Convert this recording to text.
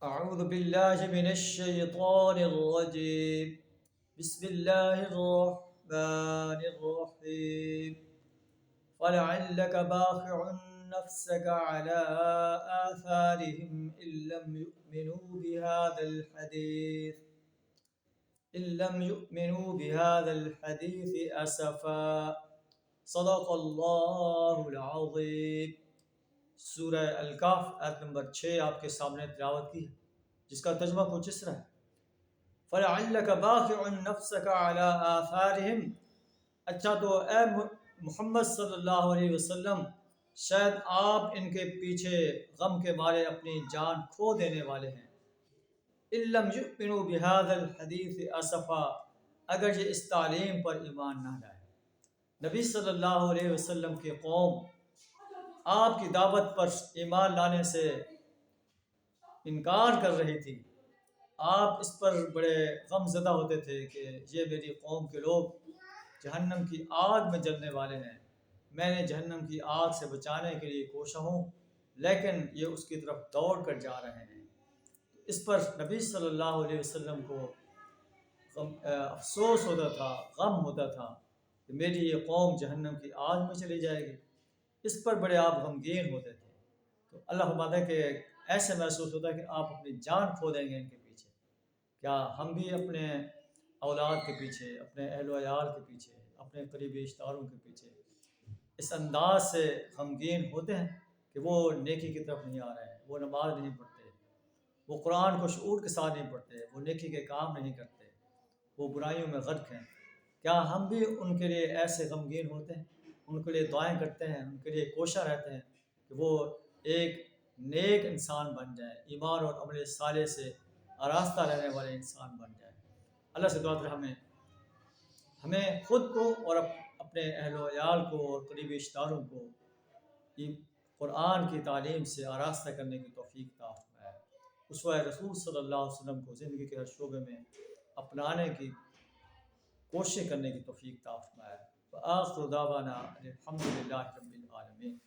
أعوذ بالله من الشيطان الرجيم. بسم الله الرحمن الرحيم. فلعلك باخع نفسك على آثارهم إن لم يؤمنوا بهذا الحديث أسفا. صدق اللہ العظیم. سورہ الکہف آیت نمبر 6 آپ کے سامنے تلاوت کی ہے، جس کا ترجمہ کچھ اس طرح ہے: فَلَعَلَّكَ بَاخِعٌ نَفْسَكَ عَلَىٰ آثَارِهِمْ. اچھا تو اے محمد صلی اللہ علیہ وسلم، شاید آپ ان کے پیچھے غم کے مارے اپنی جان کھو دینے والے ہیں. إِن لَّمْ يُؤْمِنُوا بِهَٰذَا الْحَدِيثِ أَسَفًا. اگر یہ اس تعلیم پر ایمان نہ لائے. نبی صلی اللہ علیہ وسلم کی قوم آپ کی دعوت پر ایمان لانے سے انکار کر رہی تھی. آپ اس پر بڑے غم زدہ ہوتے تھے کہ یہ میری قوم کے لوگ جہنم کی آگ میں جلنے والے ہیں. میں نے جہنم کی آگ سے بچانے کے لیے کوشاں ہوں، لیکن یہ اس کی طرف دوڑ کر جا رہے ہیں. اس پر نبی صلی اللہ علیہ وسلم کو افسوس ہوتا تھا، غم ہوتا تھا کہ میری یہ قوم جہنم کی آگ میں چلی جائے گی. اس پر بڑے آپ غمگین ہوتے تھے. تو اللہ فرماتا ہے کہ ایسے محسوس ہوتا ہے کہ آپ اپنی جان کھو دیں گے ان کے پیچھے. کیا ہم بھی اپنے اولاد کے پیچھے، اپنے اہل و عیال کے پیچھے، اپنے قریبی رشتہ داروں کے پیچھے اس انداز سے غمگین ہوتے ہیں کہ وہ نیکی کی طرف نہیں آ رہے ہیں، وہ نماز نہیں پڑھتے، وہ قرآن کو شعور کے ساتھ نہیں پڑھتے، وہ نیکی کے کام نہیں کرتے، وہ برائیوں میں غرق ہیں؟ کیا ہم بھی ان کے لیے ایسے غمگین ہوتے ہیں، ان کے لیے دعائیں کرتے ہیں، ان کے لیے کوشاں رہتے ہیں کہ وہ ایک نیک انسان بن جائیں، ایمان اور عمل صالح سے آراستہ رہنے والے انسان بن جائیں؟ اللہ سے دعا کریں ہمیں خود کو اور اپنے اہل و عیال کو اور قریبی رشتہ داروں کو قرآن کی تعلیم سے آراستہ کرنے کی توفیق عطا فرمائے. اسوہ رسول صلی اللہ علیہ وسلم کو زندگی کے ہر شعبے میں اپنانے کی کوشش کرنے کی توفیق عطا فرمائے. وآخر دعوانا الحمد للہ رب العالمین.